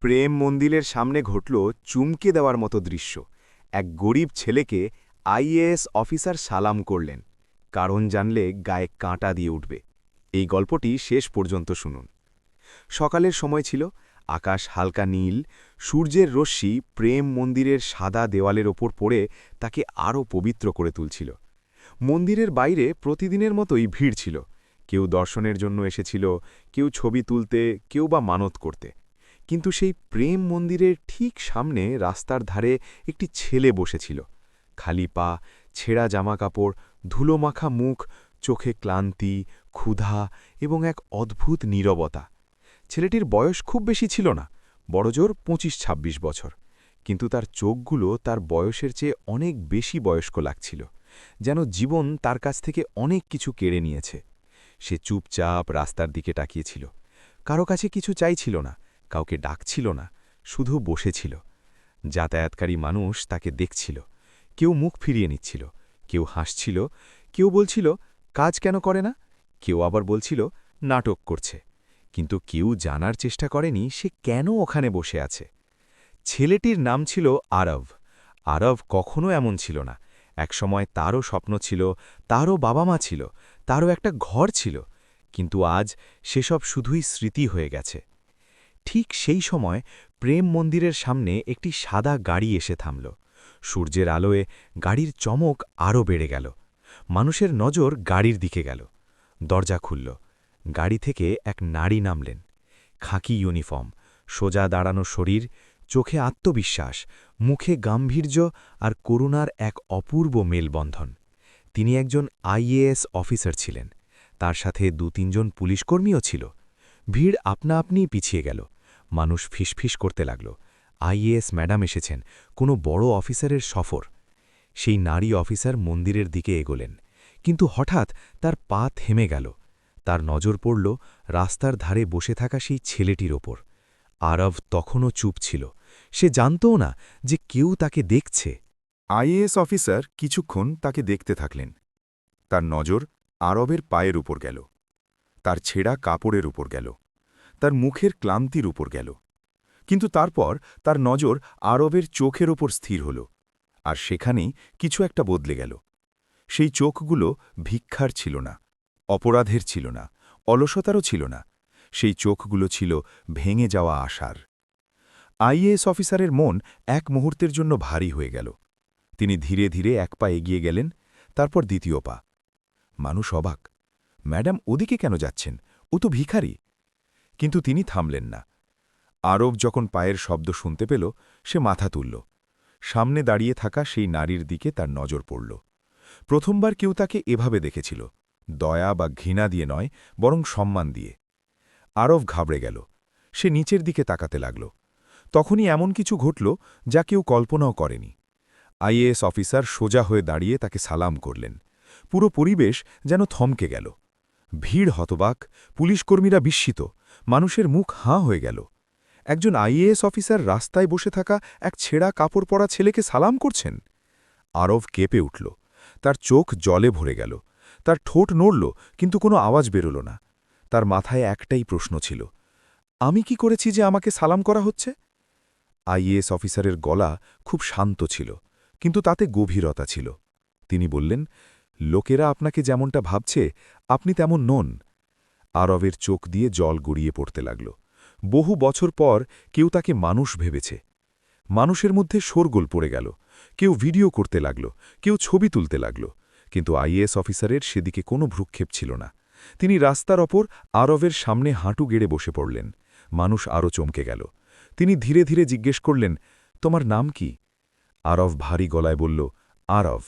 প্রেম মন্দিরের সামনে ঘটল চুমকে দেওয়ার মতো দৃশ্য। এক গরিব ছেলেকে আইএএস অফিসার সালাম করলেন। কারণ জানলে গায়ে কাঁটা দিয়ে উঠবে। এই গল্পটি শেষ পর্যন্ত শুনুন। সকালের সময় ছিল, আকাশ হালকা নীল, সূর্যের রশ্মি প্রেম মন্দিরের সাদা দেওয়ালের ওপর পড়ে তাকে আরও পবিত্র করে তুলছিল। মন্দিরের বাইরে প্রতিদিনের মতোই ভিড় ছিল। কেউ দর্শনের জন্য এসেছিল, কেউ ছবি তুলতে, কেউ বা মানত করতে। কিন্তু সেই প্রেম মন্দিরের ঠিক সামনে রাস্তার ধারে একটি ছেলে বসেছিল। খালি পা, ছেঁড়া জামাকাপড়, ধুলোমাখা মুখ, চোখে ক্লান্তি, ক্ষুধা এবং এক অদ্ভুত নীরবতা। ছেলেটির বয়স খুব বেশি ছিল না, বড়জোর ২৫-২৬ বছর। কিন্তু তার চোখগুলো তার বয়সের চেয়ে অনেক বেশি বয়স্ক লাগছিল, যেন জীবন তার কাছ থেকে অনেক কিছু কেড়ে নিয়েছে। সে চুপচাপ রাস্তার দিকে তাকিয়েছিল। কারো কাছে কিছু চাইছিল না, কাউকে ডাকছিল না, শুধু বসেছিল। যাতায়াতকারী মানুষ তাকে দেখছিল। কেউ মুখ ফিরিয়ে নিচ্ছিল, কেউ হাসছিল, কেউ বলছিল কাজ কেন করে না, কেউ আবার বলছিল নাটক করছে। কিন্তু কেউ জানার চেষ্টা করেনি সে কেন ওখানে বসে আছে। ছেলেটির নাম ছিল আরব। আরব কখনো এমন ছিল না। একসময় তারও স্বপ্ন ছিল, তারও বাবা মা ছিল, তারও একটা ঘর ছিল। কিন্তু আজ সেসব শুধুই স্মৃতি হয়ে গেছে। ঠিক সেই সময় প্রেম মন্দিরের সামনে একটি সাদা গাড়ি এসে থামল। সূর্যের আলোয় গাড়ির চমক আরও বেড়ে গেল। মানুষের নজর গাড়ির দিকে গেল। দরজা খুলল। গাড়ি থেকে এক নারী নামলেন। খাকি ইউনিফর্ম, সোজা দাঁড়ানো শরীর, চোখে আত্মবিশ্বাস, মুখে গাম্ভীর্য আর করুণার এক অপূর্ব মেলবন্ধন। তিনি একজন আইএএস অফিসার ছিলেন। তার সাথে ২-৩ জন পুলিশকর্মীও ছিল। ভিড় আপনা আপনিই পিছিয়ে গেল। মানুষ ফিসফিস করতে লাগল, আইএএস ম্যাডাম এসেছেন, কোনো বড় অফিসারের সফর। সেই নারী অফিসার মন্দিরের দিকে এগোলেন। কিন্তু হঠাৎ তার পা থেমে গেল। তার নজর পড়ল রাস্তার ধারে বসে থাকা সেই ছেলেটির ওপর। আরব তখনও চুপ ছিল। সে জানতও না যে কেউ তাকে দেখছে। আইএএস অফিসার কিছুক্ষণ তাকে দেখতে থাকলেন। তার নজর আরবের পায়ের উপর গেল, তার ছেঁড়া কাপড়ের উপর গেল, তার মুখের ক্লান্তির উপর গেল। কিন্তু তারপর তার নজর আরবের চোখের ওপর স্থির হল, আর সেখানেই কিছু একটা বদলে গেল। সেই চোখগুলো ভিক্ষার ছিল না, অপরাধের ছিল না, অলসতারও ছিল না। সেই চোখগুলো ছিল ভেঙে যাওয়া আশার। আইএএস অফিসারের মন এক মুহূর্তের জন্য ভারী হয়ে গেল। তিনি ধীরে ধীরে এক পা এগিয়ে গেলেন, তারপর দ্বিতীয় পা। মানুষ অবাক, ম্যাডাম ওদিকে কেন যাচ্ছেন, ও তো ভিখারি। কিন্তু তিনি থামলেন না। আরব যখন পায়ের শব্দ শুনতে পেল, সে মাথা তুলল। সামনে দাঁড়িয়ে থাকা সেই নারীর দিকে তার নজর পড়ল। প্রথমবার কেউ তাকে এভাবে দেখেছিল, দয়া বা ঘৃণা দিয়ে নয়, বরং সম্মান দিয়ে। আরব ঘাবড়ে গেল। সে নিচের দিকে তাকাতে লাগল। তখনই এমন কিছু ঘটল যা কেউ কল্পনাও করেনি। আইএএস অফিসার সোজা হয়ে দাঁড়িয়ে তাকে সালাম করলেন। পুরো পরিবেশ যেন থমকে গেল। ভিড় হতবাক, পুলিশকর্মীরা বিস্মিত, মানুষের মুখ হাঁ হয়ে গেল। একজন আইএএস অফিসার রাস্তায় বসে থাকা এক ছেঁড়া কাপড় পরা ছেলেকে সালাম করছেন। আরব কেঁপে উঠল। তার চোখ জলে ভরে গেল। তার ঠোঁট নড়ল, কিন্তু কোনো আওয়াজ বেরোল না। তার মাথায় একটাই প্রশ্ন ছিল, আমি কি করেছি যে আমাকে সালাম করা হচ্ছে? আইএএস অফিসারের গলা খুব শান্ত ছিল, কিন্তু তাতে গভীরতা ছিল। তিনি বললেন, লোকেরা আপনাকে যেমনটা ভাবছে আপনি তেমন নন। আরবের চোখ দিয়ে জল গড়িয়ে পড়তে লাগল। বহু বছর পর কেউ তাকে মানুষ ভেবেছে। মানুষের মধ্যে শোরগোল পড়ে গেল। কেউ ভিডিও করতে লাগল, কেউ ছবি তুলতে লাগল। কিন্তু আইএএস অফিসারের সেদিকে কোনো ভ্রুক্ষেপ ছিল না। তিনি রাস্তার ওপর আরবের সামনে হাঁটু গেড়ে বসে পড়লেন। মানুষ আরও চমকে গেল। তিনি ধীরে ধীরে জিজ্ঞেস করলেন, তোমার নাম কি? আরব ভারী গলায় বলল, আরব।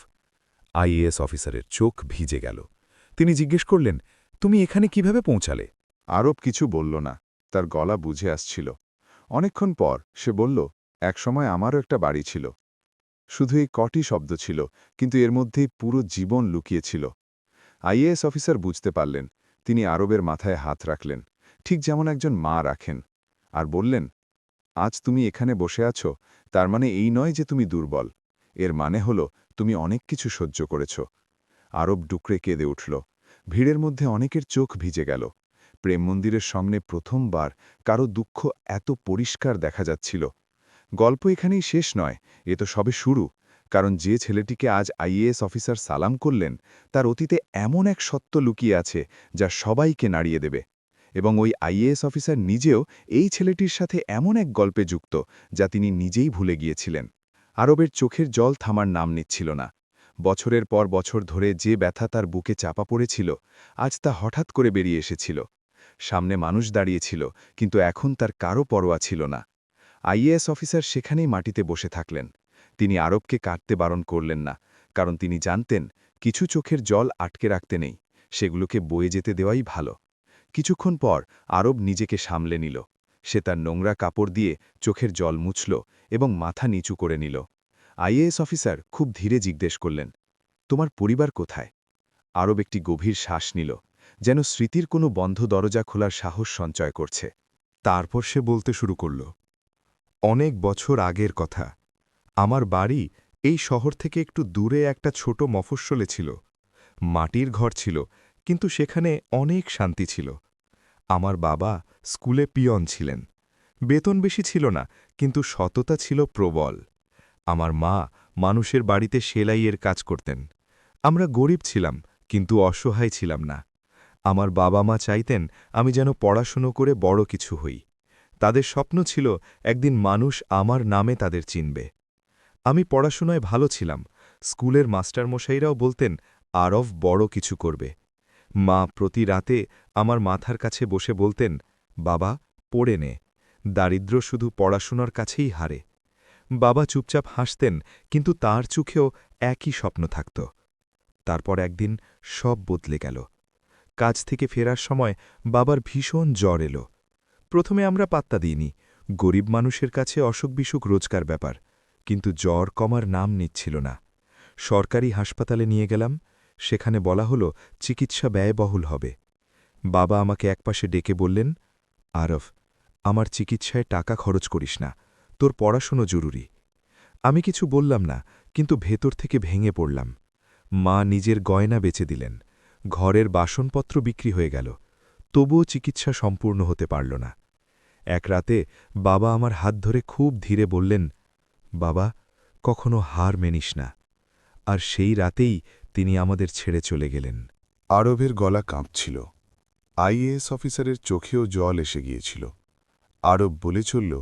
আইএএস অফিসারের চোখ ভিজে গেল। তিনি জিজ্ঞেস করলেন, তুমি এখানে কিভাবে পৌঁছালে? আরব কিছু বলল না, তার গলা বুঝে আসছিল। অনেকক্ষণ পর সে বলল, একসময় আমারও একটা বাড়ি ছিল। শুধু এই কটি শব্দ ছিল, কিন্তু এর মধ্যেই পুরো জীবন লুকিয়েছিল। আইএএস অফিসার বুঝতে পারলেন। তিনি আরবের মাথায় হাত রাখলেন, ঠিক যেমন একজন মা রাখেন, আর বললেন, আজ তুমি এখানে বসে আছো, তার মানে এই নয় যে তুমি দুর্বল। এর মানে হলো তুমি অনেক কিছু সহ্য করেছ। আরব ডুকরে কেঁদে উঠল। ভিড়ের মধ্যে অনেকের চোখ ভিজে গেল। প্রেম মন্দিরের সামনে প্রথমবার কারো দুঃখ এত পরিষ্কার দেখা যাচ্ছিল। গল্প এখানেই শেষ নয়, এ তো সবে শুরু। কারণ যে ছেলেটিকে আজ আইএএস অফিসার সালাম করলেন, তার অতীতে এমন এক সত্য লুকিয়ে আছে যা সবাইকে নাড়িয়ে দেবে। এবং ওই আইএএস অফিসার নিজেও এই ছেলেটির সাথে এমন এক গল্পে যুক্ত যা তিনি নিজেই ভুলে গিয়েছিলেন। আরবের চোখের জল থামার নাম নিচ্ছিল না। বছরের পর বছর ধরে যে ব্যথা তার বুকে চাপা পড়েছিল, আজ তা হঠাৎ করে বেরিয়ে এসেছিল। সামনে মানুষ দাঁড়িয়েছিল, কিন্তু এখন তার কারও পরোয়া ছিল না। আইএএস অফিসার সেখানেই মাটিতে বসে থাকলেন। তিনি আরবকে কাটতে বারণ করলেন না, কারণ তিনি জানতেন কিছু চোখের জল আটকে রাখতে নেই, সেগুলোকে বয়ে যেতে দেওয়াই ভালো। কিছুক্ষণ পর আরব নিজেকে সামলে নিল। সে তার নোংরা কাপড় দিয়ে চোখের জল মুছল এবং মাথা নিচু করে নিল। আইএএস অফিসার খুব ধীরে জিজ্ঞেস করলেন, তোমার পরিবার কোথায়? আরব একটি গভীর শ্বাস নিল, যেন স্মৃতির কোনো বন্ধ দরজা খোলার সাহস সঞ্চয় করছে। তারপর সে বলতে শুরু করল, অনেক বছর আগের কথা। আমার বাড়ি এই শহর থেকে একটু দূরে একটা ছোট মফস্বলে ছিল। মাটির ঘর ছিল, কিন্তু সেখানে অনেক শান্তি ছিল। আমার বাবা স্কুলে পিয়ন ছিলেন। বেতন বেশি ছিল না, কিন্তু সততা ছিল প্রবল। আমার মা মানুষের বাড়িতে সেলাইয়ের কাজ করতেন। আমরা গরিব ছিলাম, কিন্তু অসহায় ছিলাম না। আমার বাবা মা চাইতেন আমি যেন পড়াশুনো করে বড় কিছু হই। তাদের স্বপ্ন ছিল একদিন মানুষ আমার নামে তাদের চিনবে। আমি পড়াশোনায় ভালো ছিলাম। স্কুলের মাস্টারমশাইরাও বলতেন আরব বড় কিছু করবে। মা প্রতি রাতে আমার মাথার কাছে বসে বলতেন, বাবা পড়ে নে, দারিদ্র্য শুধু পড়াশোনার কাছেই হারে। বাবা চুপচাপ হাসতেন, কিন্তু তার চোখেও একই স্বপ্ন থাকত। তারপর একদিন সব বদলে গেল। কাজ থেকে ফেরার সময় বাবার ভীষণ জ্বর এলো। প্রথমে আমরা পাত্তা দিইনি, গরিব মানুষের কাছে অসুখ বিসুখ রোজকার ব্যাপার। কিন্তু জ্বর কমার নাম নিচ্ছিল না। সরকারি হাসপাতালে নিয়ে গেলাম। সেখানে বলা হলো চিকিৎসা ব্যয়বহুল হবে। বাবা আমাকে একপাশে ডেকে বললেন, আরফ, আমার চিকিৎসায় টাকা খরচ করিস না, তোর পড়াশুনো জরুরি। আমি কিছু বললাম না, কিন্তু ভেতর থেকে ভেঙে পড়লাম। মা নিজের গয়না বেচে দিলেন। ঘরের বাসনপত্র বিক্রি হয়ে গেল। তবুও চিকিৎসা সম্পূর্ণ হতে পারল না। এক রাতে বাবা আমার হাত ধরে খুব ধীরে বললেন, বাবা, কখনো হার মেনিস না। আর সেই রাতেই তিনি আমাদের ছেড়ে চলে গেলেন। আরবের গলা কাঁপছিল। আইএএস অফিসারের চোখেও জল এসে গিয়েছিল। আরব বলে চলল,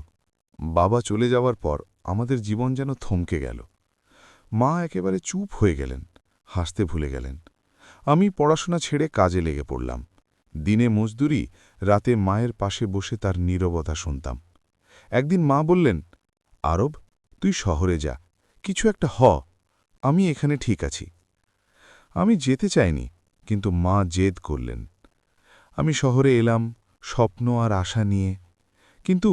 বাবা চলে যাওয়ার পর আমাদের জীবন যেন থমকে গেল। মা একেবারে চুপ হয়ে গেলেন, হাসতে ভুলে গেলেন। আমি পড়াশোনা ছেড়ে কাজে লেগে পড়লাম। দিনে মজদুরি, রাতে মায়ের পাশে বসে তার নীরবতা শুনতাম। একদিন মা বললেন, আরব, তুই শহরে যা, কিছু একটা হ, আমি এখানে ঠিক আছি। আমি যেতে চাইনি, কিন্তু মা জেদ করলেন। আমি শহরে এলাম, স্বপ্ন আর আশা নিয়ে। কিন্তু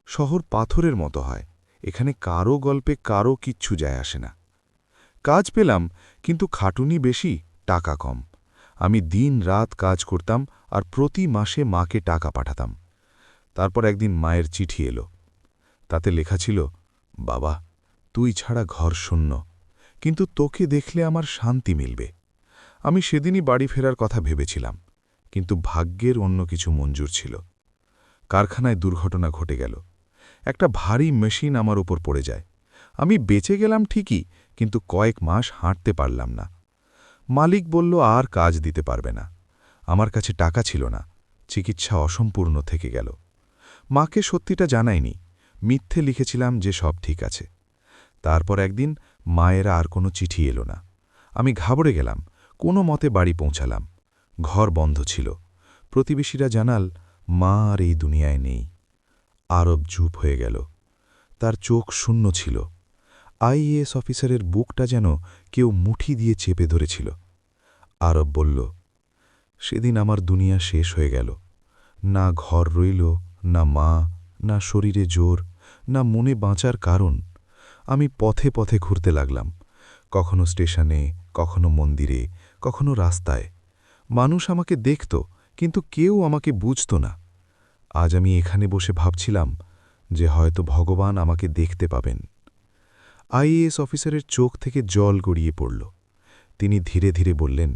শহর পাথরের মতো হয়, এখানে কারো গল্পে কারো কিচ্ছু যায় আসে না। কাজ পেলাম, কিন্তু খাটুনি বেশি, টাকা কম। আমি দিন রাত কাজ করতাম আর প্রতি মাসে মাকে টাকা পাঠাতাম। তারপর একদিন মায়ের চিঠি এলো। তাতে লেখা ছিল, বাবা, তুই ছাড়া ঘর শূন্য, কিন্তু তোকে দেখলে আমার শান্তি মিলবে। আমি সেদিনই বাড়ি ফেরার কথা ভেবেছিলাম, কিন্তু ভাগ্যের অন্য কিছু মঞ্জুর ছিল। কারখানায় দুর্ঘটনা ঘটে গেল। একটা ভারী মেশিন আমার উপর পড়ে যায়। আমি বেঁচে গেলাম ঠিকই, কিন্তু কয়েক মাস হাঁটতে পারলাম না। মালিক বলল আর কাজ দিতে পারবে না। আমার কাছে টাকা ছিল না। চিকিৎসা অসম্পূর্ণ থেকে গেল। মাকে সত্যিটা জানাইনি, মিথ্যে লিখেছিলাম যে সব ঠিক আছে। তারপর একদিন মায়ের আর কোনো চিঠি এলো না। আমি ঘাবড়ে গেলাম, কোনো মতে বাড়ি পৌঁছালাম। ঘর বন্ধ ছিল। প্রতিবেশীরা জানাল, মা আর এই দুনিয়ায় নেই। আরব চুপ হয়ে গেল। তার চোখ শূন্য ছিল। আইএএস অফিসারের বুকটা যেন কেউ মুঠি দিয়ে চেপে ধরেছিল। আরব বলল, সেদিন আমার দুনিয়া শেষ হয়ে গেল। না ঘর রইল, না মা, না শরীরে জোর, না মনে বাঁচার কারণ। আমি পথে পথে ঘুরতে লাগলাম, কখনো স্টেশনে, কখনো মন্দিরে, কখনো রাস্তায়। মানুষ আমাকে দেখত, কিন্তু কেউ আমাকে বুঝত না। আজ আমি এখানে বসে ভাবছিলাম যে হয়তো ভগবান আমাকে দেখতে পাবেন। আইএএস অফিসারের চোখ থেকে জল গড়িয়ে পড়ল। তিনি ধীরে ধীরে বললেন,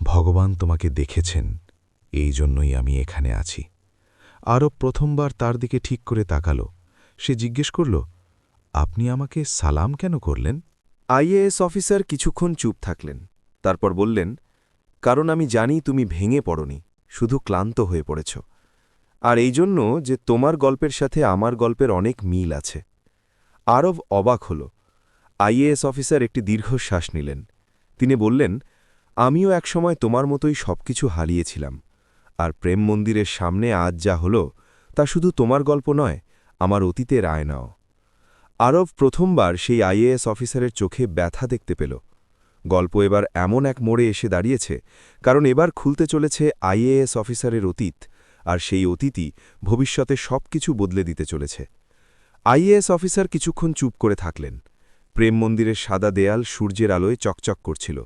ভগবান তোমাকে দেখেছেন, এই জন্যই আমি এখানে আছি। আরব প্রথমবার তার দিকে ঠিক করে তাকাল। সে জিজ্ঞেস করল, আপনি আমাকে সালাম কেন করলেন? আইএএস অফিসার কিছুক্ষণ চুপ থাকলেন, তারপর বললেন, কারণ আমি জানি তুমি ভেঙে পড়নি, শুধু ক্লান্ত হয়ে পড়েছ। আর এই জন্য যে তোমার গল্পের সাথে আমার গল্পের অনেক মিল আছে। আরব অবাক হল। আইএএস অফিসার একটি দীর্ঘশ্বাস নিলেন। তিনি বললেন, আমিও একসময় তোমার মতোই সবকিছু হারিয়েছিলাম, আর প্রেম মন্দিরের সামনে আজ যা হল তা শুধু তোমার গল্প নয়, আমার অতীতের আয়নাও। আরব প্রথমবার সেই আইএএস অফিসারের চোখে ব্যথা দেখতে পেল। গল্প এবার এমন এক মোড়ে এসে দাঁড়িয়েছে, কারণ এবার খুলতে চলেছে আইএএস অফিসারের অতীত, আর সেই অতীতই ভবিষ্যতে সবকিছু বদলে দিতে চলেছে। আইএএস অফিসার কিছুক্ষণ চুপ করে থাকলেন। প্রেম মন্দিরের সাদা দেয়াল সূর্যের আলোয় চকচক করছিল,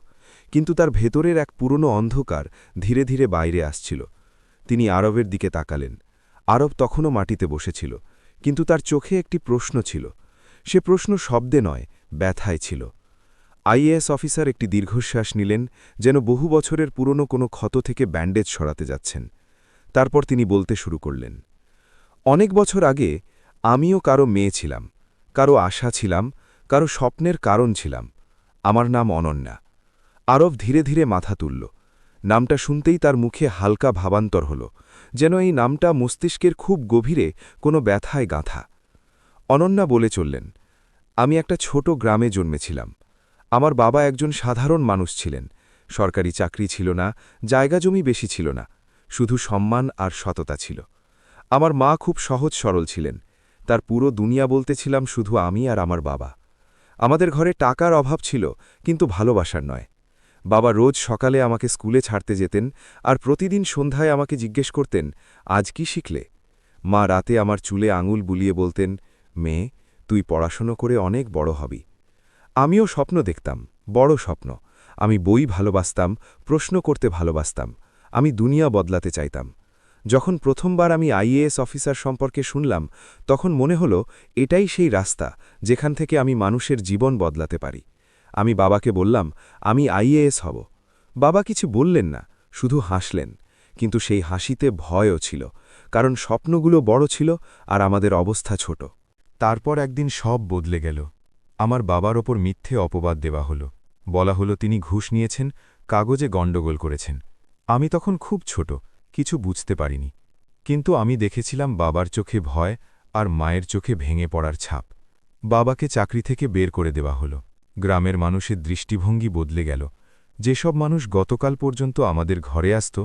কিন্তু তার ভেতরের এক পুরনো অন্ধকার ধীরে ধীরে বাইরে আসছিল। তিনি আরবের দিকে তাকালেন। আরব তখনও মাটিতে বসেছিল, কিন্তু তার চোখে একটি প্রশ্ন ছিল। সে প্রশ্ন শব্দে নয়, ব্যথায় ছিল। আইএএস অফিসার একটি দীর্ঘশ্বাস নিলেন, যেন বহু বছরের পুরনো কোনো ক্ষত থেকে ব্যান্ডেজ সরাতে যাচ্ছেন। তারপর তিনি বলতে শুরু করলেন, অনেক বছর আগে আমিও কারো মেয়ে ছিলাম, কারো আশা ছিলাম, কারো স্বপ্নের কারণ ছিলাম। আমার নাম অনন্যা। আরব ধীরে ধীরে মাথা তুলল। নামটা শুনতেই তার মুখে হালকা ভাবান্তর হল, যেন এই নামটা মস্তিষ্কের খুব গভীরে কোনো ব্যথায় গাঁথা। অনন্যা বলে চললেন, আমি একটা ছোট গ্রামে জন্মেছিলাম। আমার বাবা একজন সাধারণ মানুষ ছিলেন। সরকারি চাকরি ছিল না, জায়গা জমি বেশি ছিল না, শুধু সম্মান আর সততা ছিল। আমার মা খুব সহজ সরল ছিলেন। তার পুরো দুনিয়া বলতে ছিলাম শুধু আমি আর আমার বাবা। আমাদের ঘরে টাকার অভাব ছিল, কিন্তু ভালোবাসার নয়। বাবা রোজ সকালে আমাকে স্কুলে ছাড়তে যেতেন, আর প্রতিদিন সন্ধ্যায় আমাকে জিজ্ঞেস করতেন, আজ কি শিখলে? মা রাতে আমার চুলে আঙুল বুলিয়ে বলতেন, মেয়ে, তুই পড়াশুনো করে অনেক বড় হবি। আমিও স্বপ্ন দেখতাম, বড় স্বপ্ন। আমি বই ভালোবাসতাম, প্রশ্ন করতে ভালোবাসতাম। আমি দুনিয়া বদলাতে চাইতাম। যখন প্রথমবার আমি আইএএস অফিসার সম্পর্কে শুনলাম, তখন মনে হলো এটাই সেই রাস্তা যেখান থেকে আমি মানুষের জীবন বদলাতে পারি। আমি বাবাকে বললাম, আমি আইএএস হব। বাবা কিছু বললেন না, শুধু হাসলেন। কিন্তু সেই হাসিতে ভয়ও ছিল, কারণ স্বপ্নগুলো বড় ছিল আর আমাদের অবস্থা ছোট। তারপর একদিন সব বদলে গেল। আমার বাবার ওপর মিথ্যে অপবাদ দেওয়া হলো। বলা হলো তিনি ঘুষ নিয়েছেন, কাগজে গণ্ডগোল করেছেন। আমি তখন খুব ছোট, কিছু বুঝতে পারিনি। কিন্তু আমি দেখেছিলাম বাবার চোখে ভয় আর মায়ের চোখে ভেঙে পড়ার ছাপ। বাবাকে চাকরি থেকে বের করে দেওয়া হলো। গ্রামের মানুষের দৃষ্টিভঙ্গি বদলে গেল। যেসব মানুষ গতকাল পর্যন্ত আমাদের ঘরে আসত,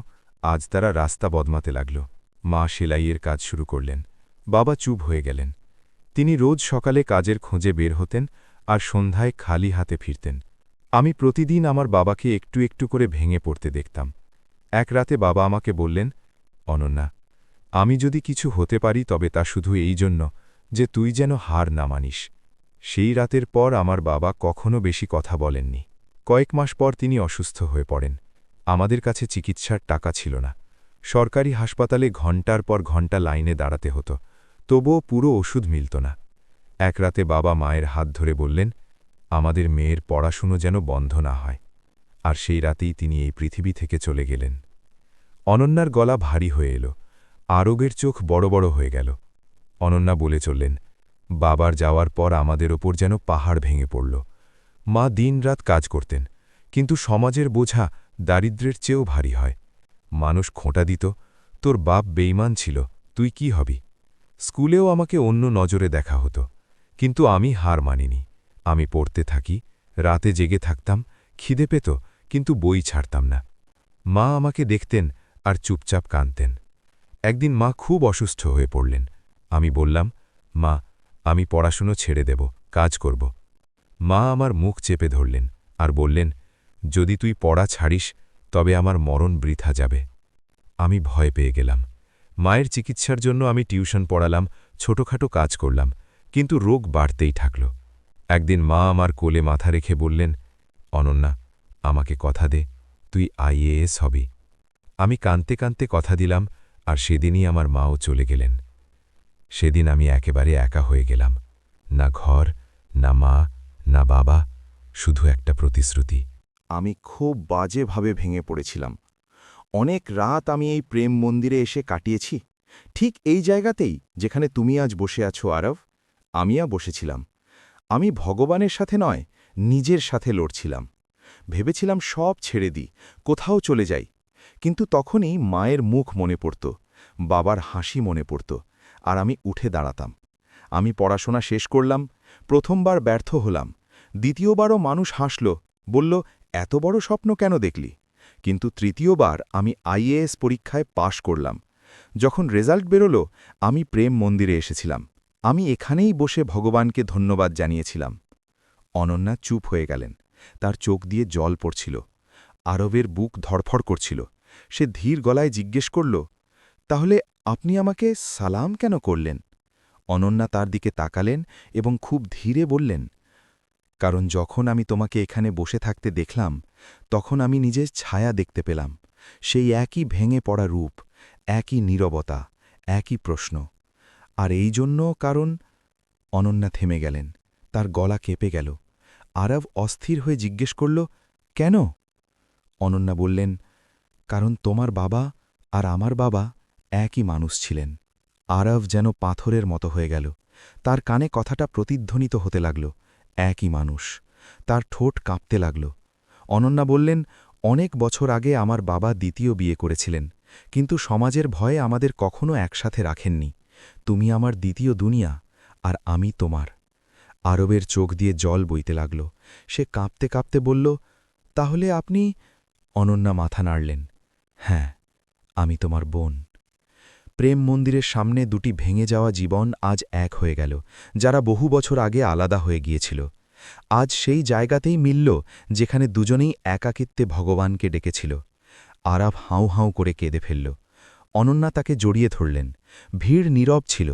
আজ তারা রাস্তা বদমাতে লাগল। মা সেলাইয়ের কাজ শুরু করলেন। বাবা চুপ হয়ে গেলেন। তিনি রোজ সকালে কাজের খোঁজে বের হতেন আর সন্ধ্যায় খালি হাতে ফিরতেন। আমি প্রতিদিন আমার বাবাকে একটু একটু করে ভেঙে পড়তে দেখতাম। এক রাতে বাবা আমাকে বললেন, অনন্যা, আমি যদি কিছু হতে পারি তবে তা শুধু এই জন্য যে তুই যেন হার না মানিস। সেই রাতের পর আমার বাবা কখনো বেশি কথা বলেননি। কয়েক মাস পর তিনি অসুস্থ হয়ে পড়েন। আমাদের কাছে চিকিৎসার টাকা ছিল না। সরকারি হাসপাতালে ঘণ্টার পর ঘণ্টা লাইনে দাঁড়াতে হতো, তবুও পুরো ওষুধ মিলত না। এক রাতে বাবা মায়ের হাত ধরে বললেন, আমাদের মেয়ের পড়াশুনো যেন বন্ধ না হয়। আর সেই রাতেই তিনি এই পৃথিবী থেকে চলে গেলেন। অনন্যার গলা ভারী হয়ে এল। আরবের চোখ বড় বড় হয়ে গেল। অনন্যা বলে চললেন, বাবার যাওয়ার পর আমাদের ওপর যেন পাহাড় ভেঙে পড়ল। মা দিনরাত কাজ করতেন, কিন্তু সমাজের বোঝা দারিদ্র্যের চেয়েও ভারী হয়। মানুষ খোঁটা দিত, তোর বাপ বেঈমান ছিল, তুই কি হবি? স্কুলেও আমাকে অন্য নজরে দেখা হতো, কিন্তু আমি হার মানিনি। আমি পড়তে থাকি, রাতে জেগে থাকতাম, খিদে পেত, কিন্তু বই ছাড়তাম না। মা আমাকে দেখতেন আর চুপচাপ কাঁদতেন। একদিন মা খুব অসুস্থ হয়ে পড়লেন। আমি বললাম, মা, আমি পড়াশুনো ছেড়ে দেব, কাজ করব। মা আমার মুখ চেপে ধরলেন আর বললেন, যদি তুই পড়া ছাড়িস তবে আমার মরণ বৃথা যাবে। আমি ভয় পেয়ে গেলাম। মায়ের চিকিৎসার জন্য আমি টিউশন পড়ালাম, ছোটখাটো কাজ করলাম, কিন্তু রোগ বাড়তেই থাকল। একদিন মা আমার কোলে মাথা রেখে বললেন, অনন্যা, আমাকে কথা দে, তুই আইএএস হবি। আমি কাঁদতে কাঁদতে কথা দিলাম, আর সেদিনই আমার মাও চলে গেলেন। সেদিন আমি একেবারে একা হয়ে গেলাম। না ঘর, না মা, না বাবা, শুধু একটা প্রতিশ্রুতি। আমি খুব বাজেভাবে ভেঙে পড়েছিলাম। অনেক রাত আমি এই প্রেম মন্দিরে এসে কাটিয়েছি, ঠিক এই জায়গাতেই যেখানে তুমি আজ বসে আছো আরব। আমিও বসেছিলাম। আমি ভগবানের সাথে নয়, নিজের সাথে লড়ছিলাম। ভেবেছিলাম সব ছেড়ে দিই, কোথাও চলে যাই। কিন্তু তখনই মায়ের মুখ মনে পড়ত, বাবার হাসি মনে পড়ত, আর আমি উঠে দাঁড়াতাম। আমি পড়াশোনা শেষ করলাম, প্রথমবার ব্যর্থ হলাম, দ্বিতীয়বারও মানুষ হাসল, বলল, এত বড় স্বপ্ন কেন দেখলি? কিন্তু তৃতীয়বার আমি আইএএস পরীক্ষায় পাশ করলাম। যখন রেজাল্ট বেরোল, আমি প্রেম মন্দিরে এসেছিলাম। আমি এখানেই বসে ভগবানকে ধন্যবাদ জানিয়েছিলাম। অনন্যা চুপ হয়ে গেলেন, তার চোখ দিয়ে জল পড়ছিল। আরবের বুক ধড়ফড় করছিল। সে ধীর গলায় জিজ্ঞেস করল, তাহলে আপনি আমাকে সালাম কেন করলেন? অনন্যা তার দিকে তাকালেন এবং খুব ধীরে বললেন, কারণ যখন আমি তোমাকে এখানে বসে থাকতে দেখলাম, তখন আমি নিজের ছায়া দেখতে পেলাম। সেই একই ভেঙে পড়া রূপ, একই নীরবতা, একই প্রশ্ন। আর এই জন্য কারণ... অনন্যা থেমে গেলেন, তার গলা কেঁপে গেল। আরব অস্থির হয়ে জিজ্ঞেস করল, কেন? অনন্যা বললেন, কারণ তোমার বাবা আর আমার বাবা একই মানুষ ছিলেন। আরব যেন পাথরের মতো হয়ে গেল। তার কানে কথাটা প্রতিধ্বনিত হতে লাগল, একই মানুষ। তার ঠোঁট কাঁপতে লাগল। অনন্যা বললেন, অনেক বছর আগে আমার বাবা দ্বিতীয় বিয়ে করেছিলেন, কিন্তু সমাজের ভয়ে আমাদের কখনো একসাথে রাখেননি। তুমি আমার দ্বিতীয় দুনিয়া, আর আমি তোমার। আরবের চোখ দিয়ে জল বইতে লাগল। সে কাঁপতে কাঁপতে বলল, তাহলে আপনি... অনন্যা মাথা নাড়লেন, হ্যাঁ, আমি তোমার বোন। প্রেম মন্দিরের সামনে দুটি ভেঙে যাওয়া জীবন আজ এক হয়ে গেল, যারা বহু বছর আগে আলাদা হয়ে গিয়েছিল। আজ সেই জায়গাতেই মিলল যেখানে দুজনেই একাকিত্বে ভগবানকে ডেকেছিল। আরাব হাউ হাউ করে কেঁদে ফেলল। অনন্যা তাকে জড়িয়ে ধরলেন। ভিড় নীরব ছিল,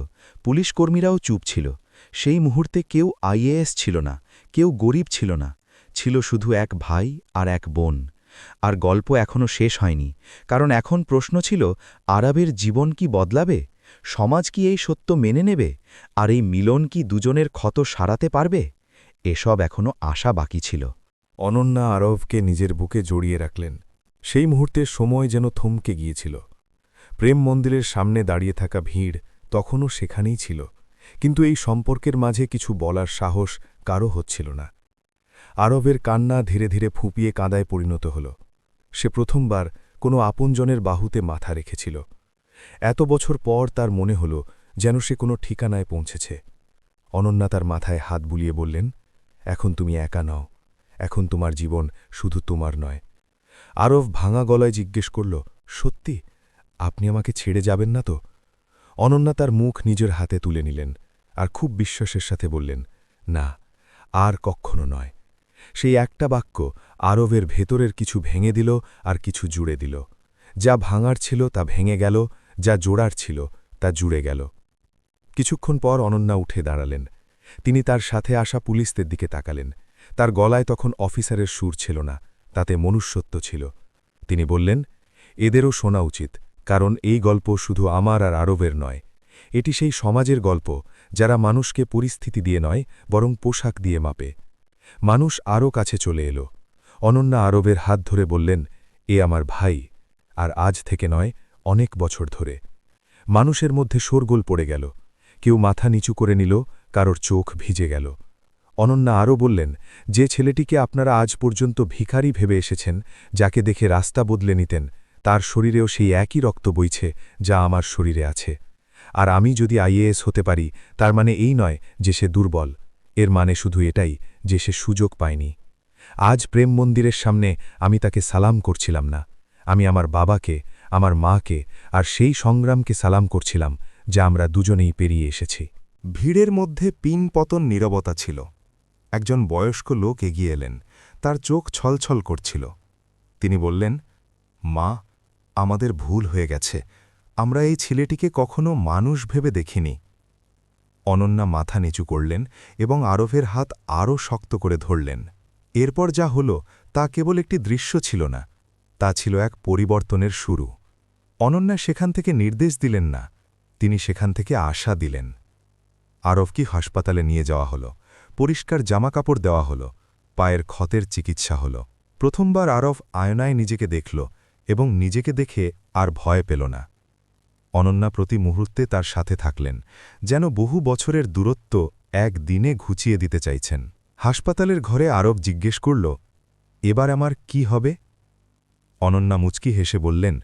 পুলিশকর্মীরাও চুপ ছিল। সেই মুহূর্তে কেউ আইএএস ছিল না, কেউ গরিব ছিল না, ছিল শুধু এক ভাই আর এক বোন। আর গল্প এখনও শেষ হয়নি, কারণ এখন প্রশ্ন ছিল, আরবের জীবন কি বদলাবে? সমাজ কি এই সত্য মেনে নেবে? আর এই মিলন কি দুজনের ক্ষত সারাতে পারবে? এসব এখনও আশা বাকি ছিল। অনন্যা আরবকে নিজের বুকে জড়িয়ে রাখলেন। সেই মুহূর্তে সময় যেন থমকে গিয়েছিল। প্রেম মন্দিরের সামনে দাঁড়িয়ে থাকা ভিড় তখনও সেখানেই ছিল, কিন্তু এই সম্পর্কের মাঝে কিছু বলার সাহস কারও হচ্ছিল না। আরবের কান্না ধীরে ধীরে ফুঁপিয়ে কাঁদায় পরিণত হল। সে প্রথমবার কোনো আপনজনের বাহুতে মাথা রেখেছিল। এত বছর পর তার মনে হল যেন সে কোনো ঠিকানায় পৌঁছেছে। অনন্যা তার মাথায় হাত বুলিয়ে বললেন, এখন তুমি একা নও, এখন তোমার জীবন শুধু তোমার নয়। আরব ভাঙা গলায় জিজ্ঞেস করল, সত্যি আপনি আমাকে ছেড়ে যাবেন না তো? অনন্যা তার মুখ নিজের হাতে তুলে নিলেন আর খুব বিশ্বাসের সাথে বললেন, না, আর কক্ষণো নয়। সেই একটা বাক্য আরবের ভেতরের কিছু ভেঙে দিল আর কিছু জুড়ে দিল। যা ভাঙার ছিল তা ভেঙে গেল, যা জোড়ার ছিল তা জুড়ে গেল। কিছুক্ষণ পর অনন্যা উঠে দাঁড়ালেন। তিনি তার সাথে আসা পুলিশদের দিকে তাকালেন। তার গলায় তখন অফিসারের সুর ছিল না, তাতে মনুষ্যত্ব ছিল। তিনি বললেন, এদেরও শোনা উচিত, কারণ এই গল্প শুধু আমার আর আরবের নয়। এটি সেই সমাজের গল্প, যারা মানুষকে পরিস্থিতি দিয়ে নয়, বরং পোশাক দিয়ে মাপে। মানুষ আরও কাছে চলে এলো। অনন্যা আরবের হাত ধরে বললেন, এ আমার ভাই, আর আজ থেকে নয়, অনেক বছর ধরে। মানুষের মধ্যে শোরগোল পড়ে গেল। কেউ মাথা নিচু করে নিল, কারোর চোখ ভিজে গেল। অনন্যা আরও বললেন, যে ছেলেটিকে আপনারা আজ পর্যন্ত ভিখারি ভেবে এসেছেন, যাকে দেখে রাস্তা বদলে নিতেন, তার শরীরেও সেই একই রক্ত বইছে যা আমার শরীরে আছে। আর আমি যদি আইএএস হতে পারি, তার মানে এই নয় যে সে দুর্বল, এর মানে শুধু এটাই যে সে সুযোগ পায়নি। আজ প্রেম মন্দিরের সামনে আমি তাকে সালাম করছিলাম না, আমি আমার বাবাকে, আমার মাকে আর সেই সংগ্রামকে সালাম করছিলাম যা আমরা দুজনেই পেরিয়ে এসেছি। ভিড়ের মধ্যে পিনপতন নীরবতা ছিল। একজন বয়স্ক লোক এগিয়ে এলেন, তার চোখ ছলছল করছিল। তিনি বললেন, মা, আমাদের ভুল হয়ে গেছে, আমরা এই ছেলেটিকে কখনো মানুষ ভেবে দেখিনি। অনন্যা মাথা নিচু করলেন এবং আরবের হাত আরও শক্ত করে ধরলেন। এরপর যা হল তা কেবল একটি দৃশ্য ছিল না, তা ছিল এক পরিবর্তনের শুরু। অনন্যা সেখান থেকে নির্দেশ দিলেন না, তিনি সেখান থেকে আশা দিলেন। আরবকে হাসপাতালে নিয়ে যাওয়া হল, পরিষ্কার জামাকাপড় দেওয়া হল, পায়ের ক্ষতের চিকিৎসা হল। প্রথমবার আরব আয়নায় নিজেকে দেখল, এবং নিজেকে দেখে আর ভয় পেল না। অনন্যা প্রতি মুহূর্তে তার সাথে থাকলেন, যেন বহু বছরের দূরত্ব এক দিনে ঘুচিয়ে দিতে চাইছেন। হাসপাতালের ঘরে আরব জিজ্ঞেস করল, এবার আমার কি হবে? অনন্যা মুচকি হেসে বললেন,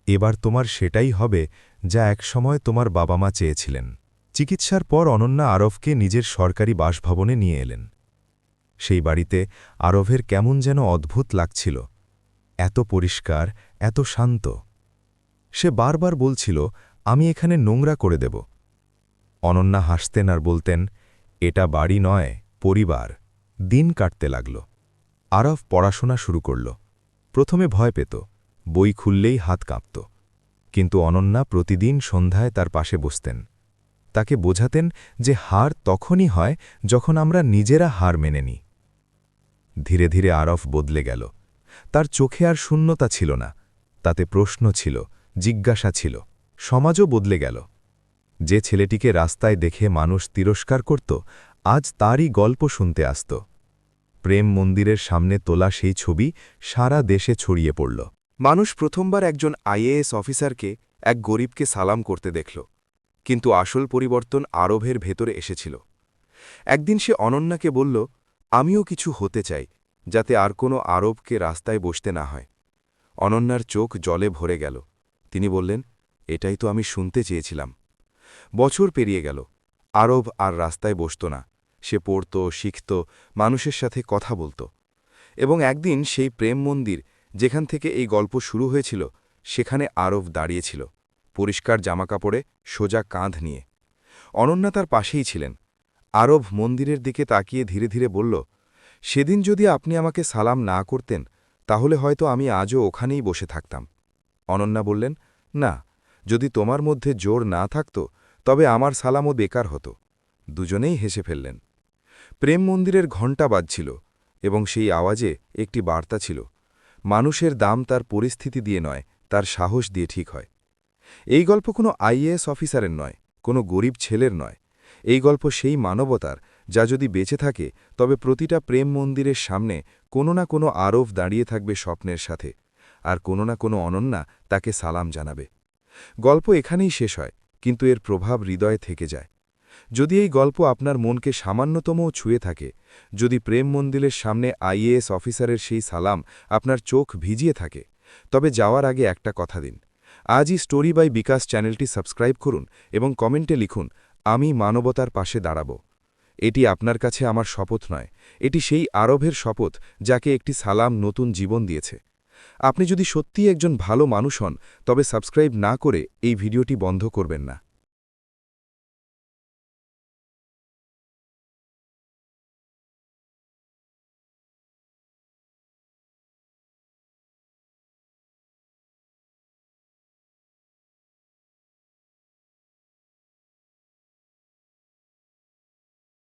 এবার তোমার সেটাই হবে যা একসময় তোমার বাবা মা চেয়েছিলেন। চিকিৎসার পর অনন্যা আরবকে নিজের সরকারি বাসভবনে নিয়ে এলেন। সেই বাড়িতে আরবের কেমন যেন অদ্ভুত লাগছিল, এত পরিষ্কার, এত শান্ত। সে বারবার বলছিল, আমি এখানে নোংরা করে দেব। অনন্যা হাসতেন আর বলতেন, এটা বাড়ি নয়, পরিবার। দিন কাটতে লাগল। আরব পড়াশোনা শুরু করল। প্রথমে ভয় পেত, বই খুললেই হাত কাঁপত। কিন্তু অনন্যা প্রতিদিন সন্ধ্যায় তার পাশে বসতেন। তাকে বোঝাতেন যে হার তখনই হয় যখন আমরা নিজেরা হার মেনে নিই। ধীরে ধীরে আরব বদলে গেল। তার চোখে আর শূন্যতা ছিল না, তাতে প্রশ্ন ছিল, জিজ্ঞাসা ছিল। সমাজও বদলে গেল। যে ছেলেটিকে রাস্তায় দেখে মানুষ তিরস্কার করত, আজ তারই গল্প শুনতে আসত। প্রেম মন্দিরের সামনে তোলা সেই ছবি সারা দেশে ছড়িয়ে পড়ল। মানুষ প্রথমবার একজন আইএএস অফিসারকে এক গরিবকে সালাম করতে দেখল, কিন্তু আসল পরিবর্তন আরবের ভেতরে এসেছিল। একদিন সে অনন্যাকে বলল, আমিও কিছু হতে চাই, যাতে আর কোনো আরবকে রাস্তায় বসতে না হয়। অনন্যার চোখ জলে ভরে গেল। তিনি বললেন, এটাই তো আমি শুনতে চেয়েছিলাম। বছর পেরিয়ে গেল। আরব আর রাস্তায় বসত না। সে পড়ত, শিখত, মানুষের সাথে কথা বলত। এবং একদিন সেই প্রেম মন্দির, যেখান থেকে এই গল্প শুরু হয়েছিল, সেখানে আরব দাঁড়িয়েছিল, পরিষ্কার জামাকাপড়ে, সোজা কাঁধ নিয়ে। অনন্যা তার পাশেই ছিলেন। আরব মন্দিরের দিকে তাকিয়ে ধীরে ধীরে বলল, সেদিন যদি আপনি আমাকে সালাম না করতেন, তাহলে হয়তো আমি আজও ওখানেই বসে থাকতাম। অনন্যা বললেন, না, যদি তোমার মধ্যে জোর না থাকত, তবে আমার সালামও বেকার হতো। দুজনেই হেসে ফেললেন। প্রেম মন্দিরের ঘণ্টা বাজছিল, এবং সেই আওয়াজে একটি বার্তা ছিল, মানুষের দাম তার পরিস্থিতি দিয়ে নয়, তার সাহস দিয়ে ঠিক হয়। এই গল্প কোনো আইএএস অফিসারের নয়, কোনো গরিব ছেলের নয়। এই গল্প সেই মানবতার, যা যদি বেঁচে থাকে, তবে প্রতিটা প্রেম মন্দিরের সামনে কোনো না কোনো আরব দাঁড়িয়ে থাকবে স্বপ্নের সাথে, আর কোনো না কোনো অনন্যা তাকে সালাম জানাবে। গল্প এখানেই শেষ হয়, কিন্তু এর প্রভাব হৃদয়ে থেকে যায়। যদি এই গল্প আপনার মনকে সামান্যতমও ছুঁয়ে থাকে, যদি প্রেম মন্দিরের সামনে আইএএস অফিসারের সেই সালাম আপনার চোখ ভিজিয়ে থাকে, তবে যাওয়ার আগে একটা কথা দিন। আজই স্টোরি বাই বিকাশ চ্যানেলটি সাবস্ক্রাইব করুন এবং কমেন্টে লিখুন, আমি মানবতার পাশে দাঁড়াব। এটি আপনার কাছে আমার শপথ নয়, এটি সেই আরবের শপথ, যাকে একটি সালাম নতুন জীবন দিয়েছে। আপনি যদি সত্যিই একজন ভালো মানুষ হন, তবে সাবস্ক্রাইব না করে এই ভিডিওটি বন্ধ করবেন না।